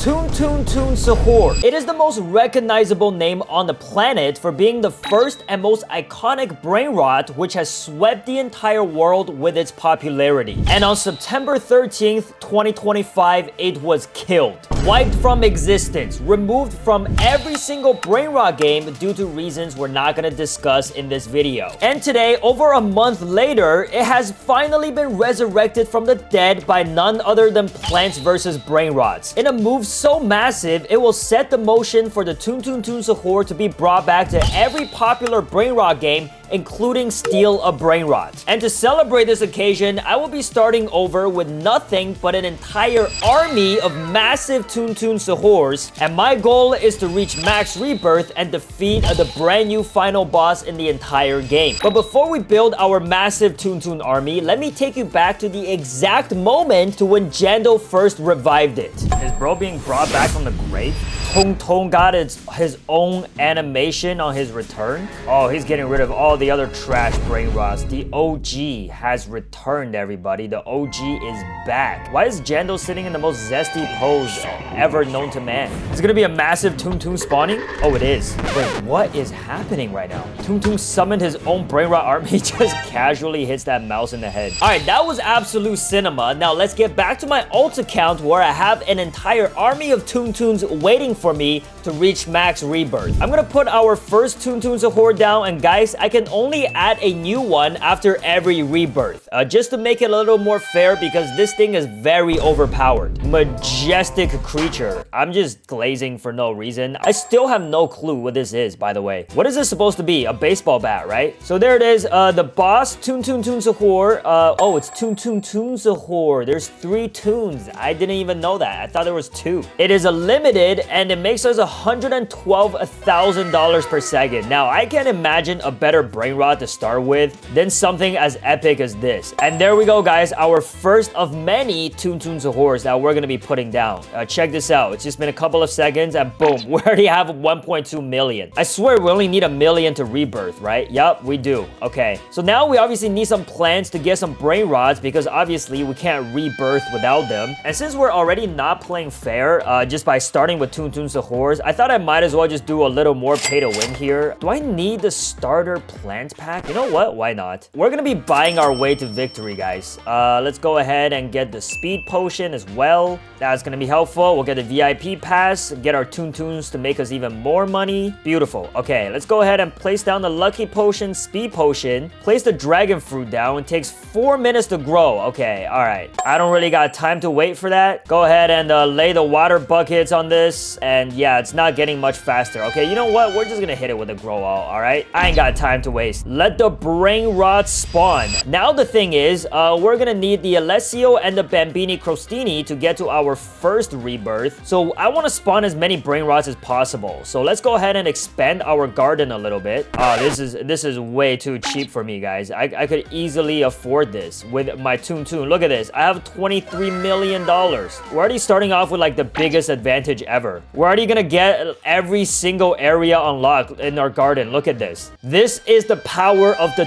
Tung Sahur. It is the most recognizable name on the planet for being the first and most iconic brain rot which has swept the entire world with its popularity. And on September 13th, 2025, it was killed. Wiped from existence, removed from every single brain rot game due to reasons we're not gonna discuss in this video. And today, over a month later, it has finally been resurrected from the dead by none other than Plants vs. Brain Rots. In a move so massive, it will set the motion for the Tung Sahur to be brought back to every popular brain rot game, including Steal a Brain Rot. And to celebrate this occasion, I will be starting over with nothing but an entire army of massive Tung Sahurs, and my goal is to reach max rebirth and defeat the brand new final boss in the entire game. But before we build our massive Tung army, let me take you back to the exact moment to when Jandal first revived it. Is bro being brought back from the grave? Tung got his own animation on his return. Oh, he's getting rid of all the other trash brain rots. The OG has returned, everybody. The OG is back. Why is Jandal sitting in the most zesty pose ever known to man? Is it gonna be a massive Tung spawning? Oh, it is. Wait, what is happening right now? Tung summoned his own brain rot army, just casually hits that mouse in the head. All right, that was absolute cinema. Now let's get back to my alt account where I have an entire army of Tungs waiting for me to reach max rebirth. I'm gonna put our first Tung Sahur down, and guys, I can only add a new one after every rebirth, just to make it a little more fair because this thing is very overpowered. Majestic creature. I'm just glazing for no reason. I still have no clue what this is, by the way. What is this supposed to be? A baseball bat, right? So there it is, the boss, Tung Sahur. Oh, it's Tung Sahur. There's 3 tunes. I didn't even know that. I thought there was 2. It is a limited, and it makes us $112,000 per second. Now, I can't imagine a better brain rot to start with than something as epic as this. And there we go, guys. Our first of many Tung Sahurs that we're gonna be putting down. Check this out. It's just been a couple of seconds, and boom, we already have 1.2 million. I swear we only need 1 million to rebirth, right? Yup, we do. Okay. So now we obviously need some plants to get some brain rots because obviously we can't rebirth without them. And since we're already not playing fair, just by starting with Tung Sahurs, I thought I might as well just do a little more pay to win here. Do I need the starter plant pack? You know what? Why not? We're gonna be buying our way to victory, guys. Let's go ahead and get the speed potion as well. That's gonna be helpful. We'll get the VIP pass, get our Tungs to make us even more money. Beautiful. Okay, let's go ahead and place down the lucky potion, speed potion. Place the dragon fruit down. It takes 4 minutes to grow. Okay, all right. I don't really got time to wait for that. Go ahead and lay the water buckets on this. And yeah, it's not getting much faster. Okay, you know what? We're just gonna hit it with a grow all right? I ain't got time to waste. Let the brain rot spawn. Now the thing is, we're gonna need the Alessio and the Bambini Crostini to get to our first rebirth. So I want to spawn as many brain rots as possible. So let's go ahead and expand our garden a little bit. This is way too cheap for me, guys. I could easily afford this with my Tung. Look at this. I have $23 million. We're already starting off with like the biggest advantage ever. We're already gonna get every single area unlocked in our garden. Look at this. This is the power of the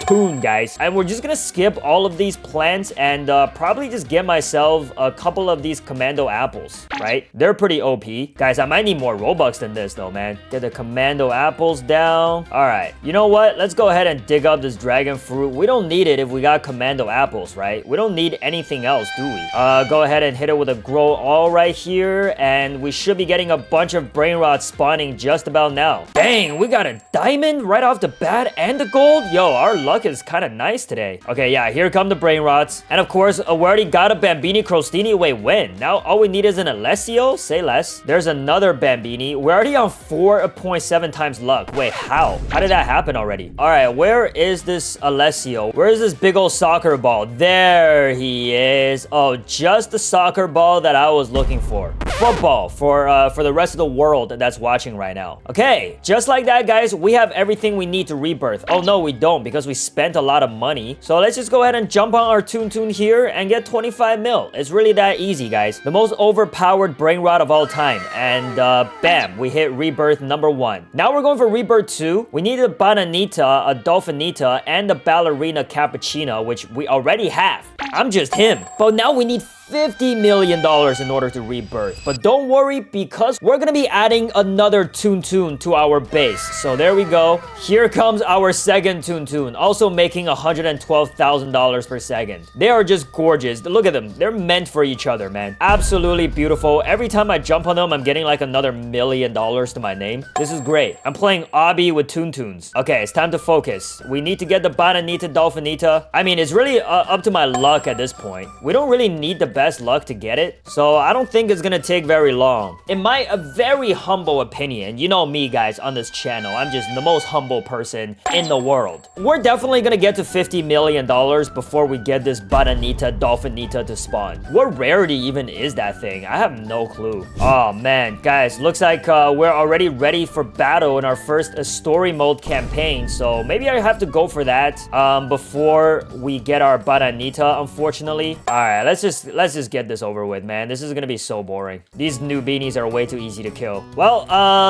Tung, guys. And we're just gonna skip all of these plants and probably just get myself a couple of these commando apples, right? They're pretty OP. Guys, I might need more Robux than this though, man. Get the commando apples down. All right, you know what? Let's go ahead and dig up this dragon fruit. We don't need it if we got commando apples, right? We don't need anything else, do we? Go ahead and hit it with a grow all right here, and we should be getting a bunch of brain rots spawning just about now. Dang, we got a diamond right off the bat and the gold. Yo, our luck is kind of nice today. Okay, yeah, here come the brain rots. And of course, we already got a Bambini Crostini. Wait, when? Now all we need is an Alessio? Say less. There's another Bambini. We're already on 4.7 times luck. Wait, how? How did that happen already? All right, where is this Alessio? Where is this big old soccer ball? There he is. Oh, just the soccer ball that I was looking for. Football for the rest of the world that's watching right now. Okay, just like that, guys, we have everything we need to rebirth. Oh, no, we don't because we spent a lot of money. So let's just go ahead and jump on our Tung here and get 25 mil. It's really that easy, guys. The most overpowered brain rot of all time. And bam, we hit rebirth number 1. Now we're going for rebirth 2. We need a Bananita, a Dolphinita, and the Ballerina Cappuccino, which we already have. I'm just him. But now we need $50 million in order to rebirth. But don't worry, because we're gonna be adding another toon to our base. So there we go. Here comes our second toon, also making $112,000 per second. They are just gorgeous. Look at them. They're meant for each other, man. Absolutely beautiful. Every time I jump on them, I'm getting like another $1 million to my name. This is great. I'm playing Obby with toons. Okay, it's time to focus. We need to get the Bananita Dolphinita. I mean, it's really up to my luck at this point. We don't really need the best luck to get it, so I don't think it's gonna take very long. In my very humble opinion, you know me, guys, on this channel, I'm just the most humble person in the world. We're definitely gonna get to $50 million before we get this Bananita Dolphinita to spawn. What rarity even is that thing? I have no clue. Oh man, guys, looks like we're already ready for battle in our first story mode campaign, so maybe I have to go for that before we get our Bananita, unfortunately. All right, let's just get this over with, man. This is gonna be so boring. These new beanies are way too easy to kill. Well,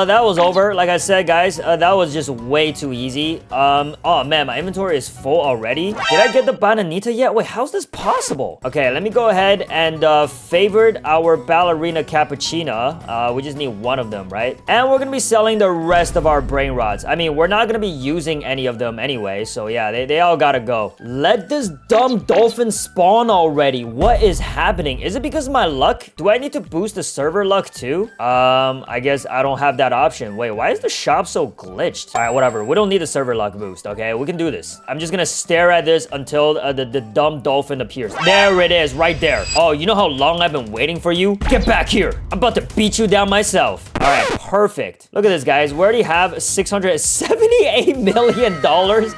that was over. Like I said, guys, that was just way too easy. Oh man, my inventory is full already. Did I get the Bananita yet? Wait, how's this possible? Okay, let me go ahead and favorite our ballerina cappuccina. We just need one of them, right? And we're gonna be selling the rest of our brain rods. I mean, we're not gonna be using any of them anyway, so yeah, they all gotta go. Let this dumb dolphin spawn already. What is happening? Is it because of my luck? Do I need to boost the server luck too? I guess I don't have that option. Wait, why is the shop so glitched? All right, whatever. We don't need the server luck boost, okay? We can do this. I'm just gonna stare at this until the dumb dolphin appears. There it is, right there. Oh, you know how long I've been waiting for you? Get back here. I'm about to beat you down myself. All right, perfect. Look at this, guys. We already have $678 million.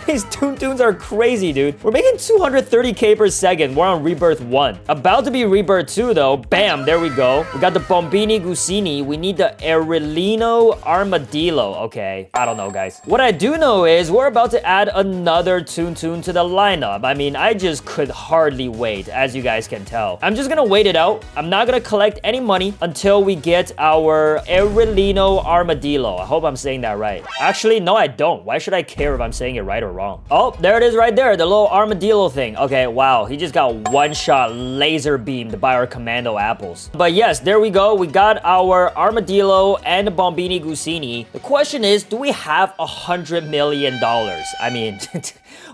These toons are crazy, dude. We're making 230k per second. We're on rebirth 1. About to be rebirth 2, though. Bam, there we go. We got the Bombini Gusini. We need the Aurelino Armadillo. Okay, I don't know, guys. What I do know is we're about to add another toon to the lineup. I mean, I just could hardly wait, as you guys can tell. I'm just gonna wait it out. I'm not gonna collect any money until we get our Aurelino Armadillo. I hope I'm saying that right. Actually, no, I don't. Why should I care if I'm saying it right or wrong? Oh, there it is right there. The little armadillo thing. Okay, wow. He just got one-shot laser beamed by our commando apples. But yes, there we go. We got our armadillo and the Bombini Gusini. The question is, do we have $100 million? I mean...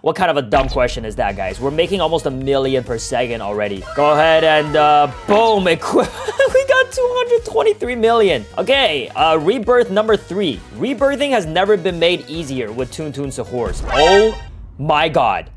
What kind of a dumb question is that, guys? We're making almost $1 million per second already. Go ahead and, boom, we got 223 million. Okay, rebirth number 3. Rebirthing has never been made easier with Tung Sahurs. Oh my god.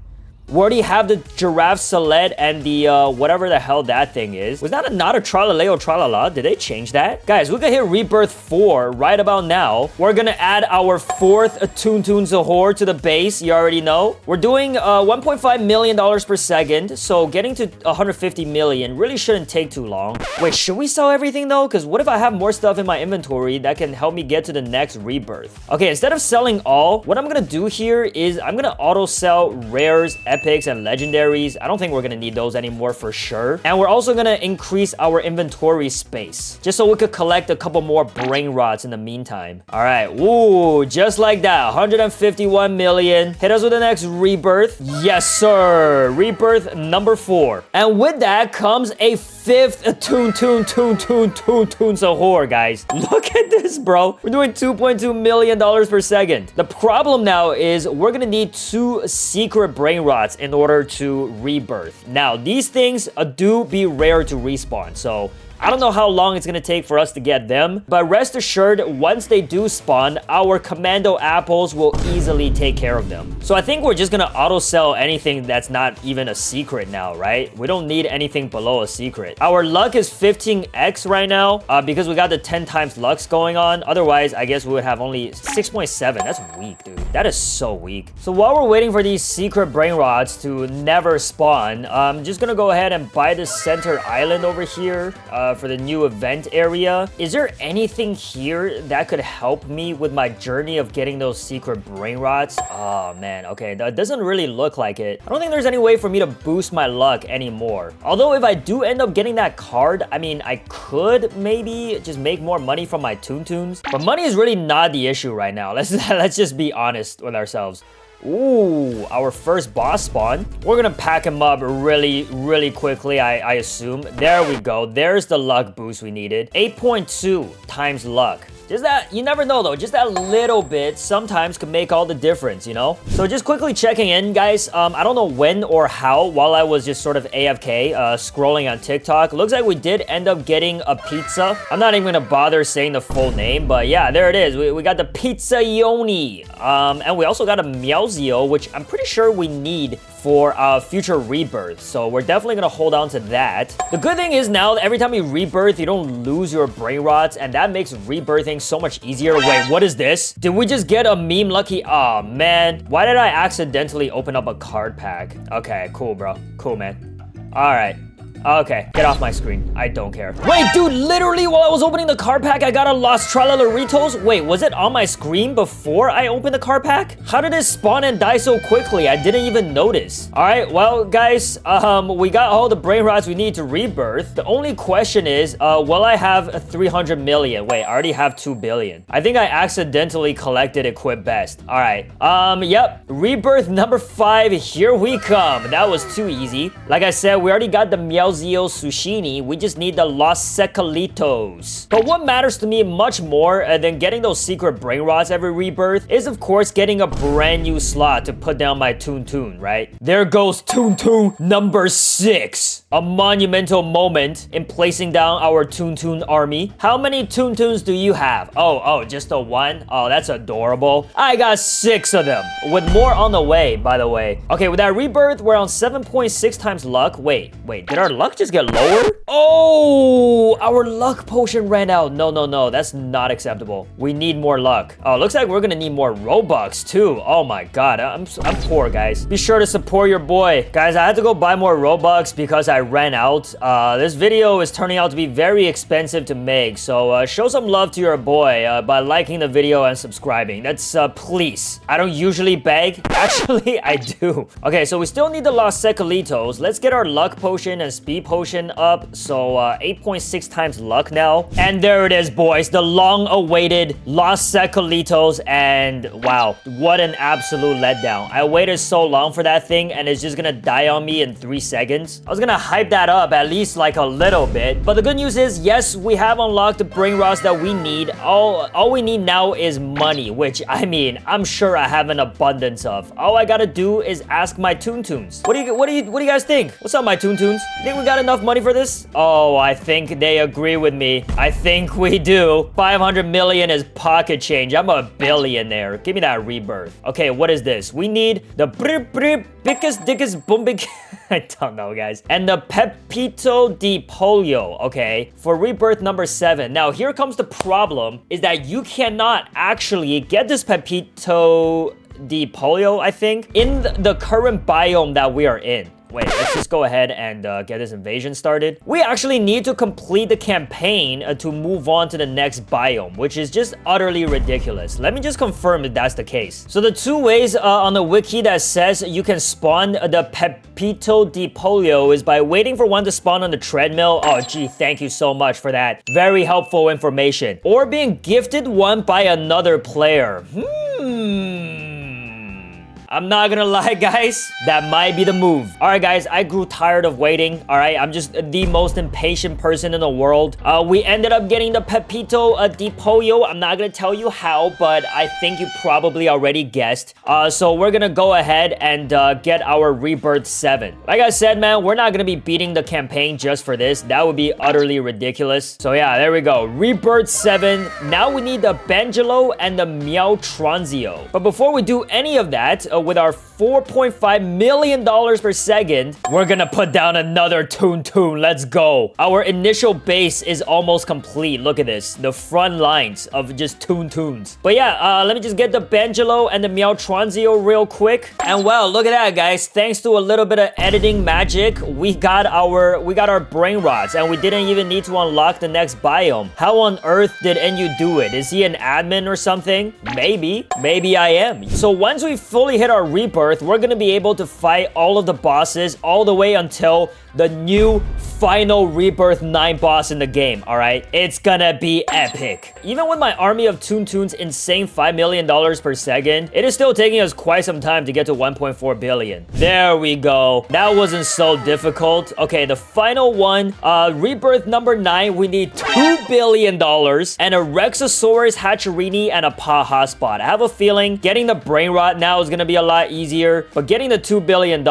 We already have the giraffe salad and the, whatever the hell that thing is. Was that not a tralaleo tralala? Did they change that? Guys, we can hit rebirth 4 right about now. We're gonna add our 4th Tung Sahur to the base. You already know. We're doing, $1.5 million per second. So getting to 150 million really shouldn't take too long. Wait, should we sell everything though? Because what if I have more stuff in my inventory that can help me get to the next rebirth? Okay, instead of selling all, what I'm gonna do here is I'm gonna auto sell rares, epics, and legendaries. I don't think we're gonna need those anymore for sure. And we're also gonna increase our inventory space just so we could collect a couple more brain rods in the meantime. All right, woo, just like that, 151 million. Hit us with the next rebirth. Yes, sir. Rebirth number 4. And with that comes a 5th Tung Sahur, guys. Look at this, bro. We're doing $2.2 million per second. The problem now is we're gonna need 2 secret brain rods in order to rebirth. Now, these things do be rare to respawn, so I don't know how long it's gonna take for us to get them, but rest assured, once they do spawn, our commando apples will easily take care of them. So I think we're just gonna auto sell anything that's not even a secret now, right? We don't need anything below a secret. Our luck is 15x right now because we got the 10 times lux going on. Otherwise, I guess we would have only 6.7. That's weak, dude. That is so weak. So while we're waiting for these secret brain rods to never spawn, I'm just gonna go ahead and buy this center island over here for the new event area. Is there anything here that could help me with my journey of getting those secret brain rods? Oh man, okay, that doesn't really look like it. I don't think there's any way for me to boost my luck anymore. Although if I do end up getting that card, I mean, I could maybe just make more money from my toons. But money is really not the issue right now. Let's just be honest with ourselves. Ooh, our first boss spawn. We're gonna pack him up really quickly, I assume. There we go. There's the luck boost we needed. 8.2 times luck. Just that, you never know though, just that little bit sometimes could make all the difference, you know? So just quickly checking in, guys. I don't know when or how, while I was just sort of AFK, scrolling on TikTok. Looks like we did end up getting a pizza. I'm not even gonna bother saying the full name, but yeah, there it is. We got the pizza yoni. And we also got a meowzio, which I'm pretty sure we need for future rebirth. So we're definitely gonna hold on to that. The good thing is now, every time you rebirth, you don't lose your brain rots, and that makes rebirthing so much easier. Wait, what is this? Did we just get a meme lucky? Aw, man. Why did I accidentally open up a card pack? Okay, cool, bro. Cool, man. All right. Okay, get off my screen. I don't care. Wait, dude, literally while I was opening the card pack, I got a Los Tralaloritos. Wait, was it on my screen before I opened the card pack? How did it spawn and die so quickly? I didn't even notice. All right, well, guys, we got all the brain rots we need to rebirth. The only question is, will I have 300 million? Wait, I already have 2 billion. I think I accidentally collected equip best. All right, yep, rebirth number 5, here we come. That was too easy. Like I said, we already got the Meowzio Sushini. We just need the Los Secalitos. But what matters to me much more than getting those secret brain rots every rebirth is, of course, getting a brand new slot to put down my toon, right? There goes toon number 6. A monumental moment in placing down our toon army. How many toons do you have? Oh, just a 1? Oh, that's adorable. I got 6 of them, with more on the way, by the way. Okay, with that rebirth, we're on 7.6 times luck. Wait, did our luck just get lower? Oh, our luck potion ran out. No, that's not acceptable. We need more luck. Oh, looks like we're gonna need more Robux too. Oh my god, I'm poor, guys. Be sure to support your boy. Guys, I had to go buy more Robux because I ran out. This video is turning out to be very expensive to make, so show some love to your boy by liking the video and subscribing. That's please. I don't usually beg. Actually, I do. Okay, so we still need the Los Secalitos. Let's get our luck potion and speed potion up. So 8.6 times luck now. And there it is, boys. The long-awaited Los Secalitos. And wow, what an absolute letdown. I waited so long for that thing, and it's just gonna die on me in 3 seconds. I was gonna hype that up at least like a little bit. But the good news is, yes, we have unlocked the brain rots that we need. All we need now is money, which, I mean, I'm sure I have an abundance of. All I gotta do is ask my toons. What do you guys think? What's up, my toons? Think we got enough money for this? Oh, I think they agree with me. I think we do. 500 million is pocket change. I'm a billionaire. Give me that rebirth. Okay, what is this? We need the biggest boombic. I don't know, guys. And the Pepito di Pollo, okay, for rebirth number 7. Now, here comes the problem, is that you cannot actually get this Pepito di Pollo, I think, in the current biome that we are in. Wait, let's just go ahead and get this invasion started. We actually need to complete the campaign to move on to the next biome, which is just utterly ridiculous. Let me just confirm if that's the case. So the 2 ways on the wiki that says you can spawn the Pepito di Pollo is by waiting for one to spawn on the treadmill. Oh, gee, thank you so much for that. Very helpful information. Or being gifted one by another player. I'm not gonna lie, guys. That might be the move. All right, guys, I grew tired of waiting. All right, I'm just the most impatient person in the world. We ended up getting the Pepito di Pollo. I'm not gonna tell you how, but I think you probably already guessed. So we're gonna go ahead and get our rebirth 7. Like I said, man, we're not gonna be beating the campaign just for this. That would be utterly ridiculous. So yeah, there we go. Rebirth 7. Now we need the Bangelo and the Meowtronzio. But before we do any of that, with our $4.5 million per second, we're gonna put down another toon. Let's go. Our initial base is almost complete. Look at this. The front lines of just toons. But yeah, let me just get the Bangelo and the Meowtronzio real quick. And wow, look at that, guys. Thanks to a little bit of editing magic, we got our brain rots, and we didn't even need to unlock the next biome. How on earth did MeEnyu do it? Is he an admin or something? Maybe I am. So once we fully hit our rebirth, we're gonna be able to fight all of the bosses all the way until the new final Rebirth 9 boss in the game, all right? It's gonna be epic. Even with my army of Toon's insane $5 million per second, it is still taking us quite some time to get to 1.4 billion. There we go. That wasn't so difficult. Okay, the final one, Rebirth number 9, we need $2 billion and a Rexosaurus Hatcherini and a Paha spot. I have a feeling getting the brain rot now is gonna be a lot easier, but getting the $2 billion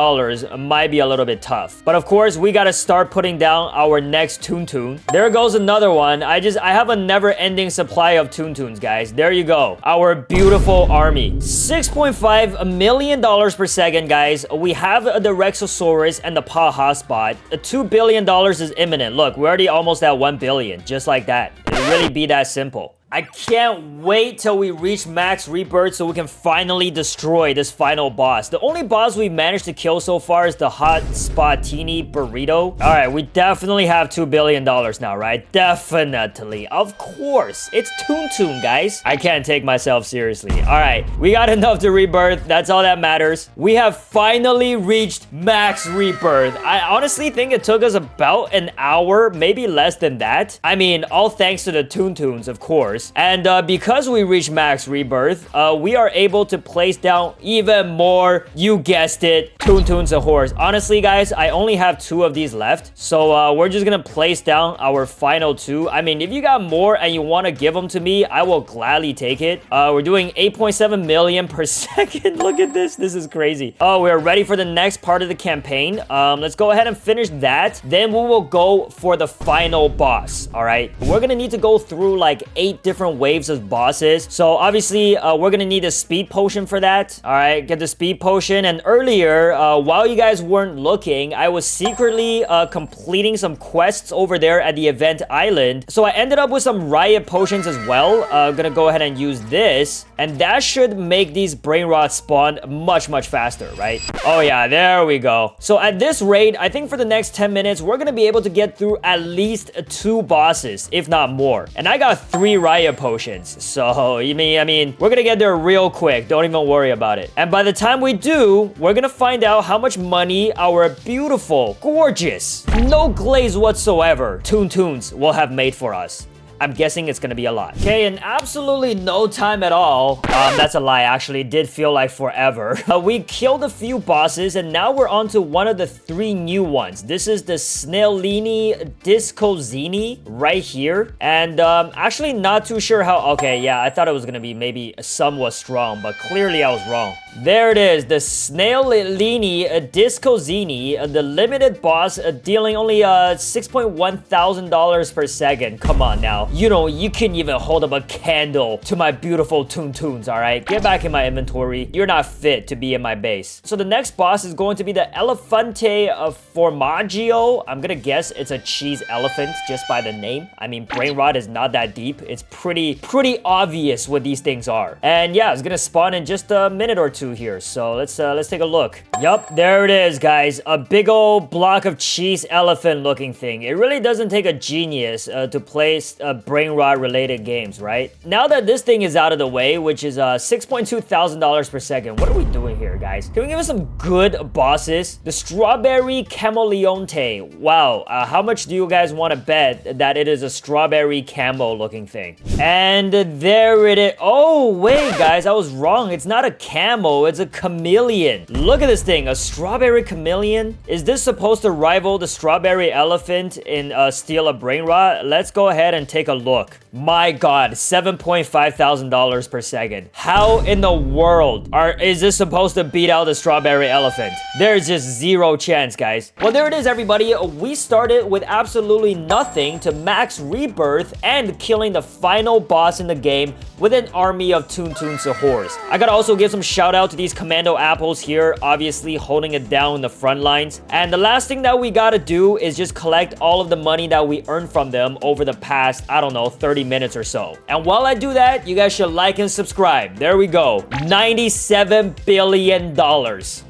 might be a little bit tough. But of course, we gotta start putting down our next Toon. There goes another one. I have a never-ending supply of Toons, guys. There you go. Our beautiful army. $6.5 million per second, guys. We have the Rexosaurus and the Paha spot. $2 billion is imminent. Look, we're already almost at 1 billion. Just like that. It'll really be that simple. I can't wait till we reach max rebirth so we can finally destroy this final boss. The only boss we've managed to kill so far is the Hot Spotini Burrito. All right, we definitely have $2 billion now, right? Definitely. Of course. It's Toon, guys. I can't take myself seriously. All right, we got enough to rebirth. That's all that matters. We have finally reached max rebirth. I honestly think it took us about an hour, maybe less than that. I mean, all thanks to the Toons, of course. And because we reached max rebirth, we are able to place down even more, you guessed it, Toon Sahurs. Honestly, guys, I only have 2 of these left. So we're just gonna place down our final 2. I mean, if you got more and you want to give them to me, I will gladly take it. We're doing 8.7 million per second. Look at this. This is crazy. Oh, we're ready for the next part of the campaign. Let's go ahead and finish that. Then we will go for the final boss. All right. We're gonna need to go through like 8 different waves of bosses. So obviously, we're gonna need a speed potion for that. All right, get the speed potion. And earlier, while you guys weren't looking, I was secretly completing some quests over there at the event island. So I ended up with some riot potions as well. Gonna go ahead and use this, and that should make these brain rots spawn much faster, right? Oh yeah, there we go. So at this rate, I think for the next 10 minutes, we're gonna be able to get through at least 2 bosses, if not more. And I got 3 riot potions. So, I mean, we're gonna get there real quick. Don't even worry about it. And by the time we do, we're gonna find out how much money our beautiful, gorgeous, no glaze whatsoever Toons will have made for us. I'm guessing it's gonna be a lot. Okay, in absolutely no time at all. That's a lie, actually. It did feel like forever. We killed a few bosses, and now we're on to one of the 3 new ones. This is the Snellini Discozini right here. And actually not too sure how... Okay, yeah, I thought it was gonna be maybe somewhat strong, but clearly I was wrong. There it is, the Snellini Discozini, the limited boss, dealing only $6.1 thousand per second. Come on now. You know, you couldn't even hold up a candle to my beautiful Toons, all right? Get back in my inventory. You're not fit to be in my base. So the next boss is going to be the Elefante Formaggio. I'm gonna guess it's a cheese elephant just by the name. I mean, brain rot is not that deep. It's pretty obvious what these things are. And yeah, it's gonna spawn in just a minute or 2 here. So let's take a look. Yup, there it is, guys. A big old block of cheese elephant looking thing. It really doesn't take a genius to place brain rot related games, right? Now that this thing is out of the way, which is $6.2 thousand per second, what are we doing here, guys? Can we give us some good bosses? The Strawberry Camaleonte. Wow, how much do you guys want to bet that it is a strawberry camo looking thing? And there it is. Oh, wait, guys, I was wrong. It's not a camo, it's a chameleon. Look at this thing, a strawberry chameleon. Is this supposed to rival the strawberry elephant in Steal a Brain Rot? Let's go ahead and take a look. My god, $7.5 thousand per second. How in the world is this supposed to beat out the strawberry elephant? There's just zero chance, guys. Well, there it is, everybody. We started with absolutely nothing to max rebirth and killing the final boss in the game with an army of Toon Sahurs. I gotta also give some shout out to these commando apples here, obviously holding it down in the front lines. And the last thing that we gotta do is just collect all of the money that we earned from them over the past, I don't know, 30 minutes or so. And while I do that, you guys should like and subscribe. There we go. $97 billion.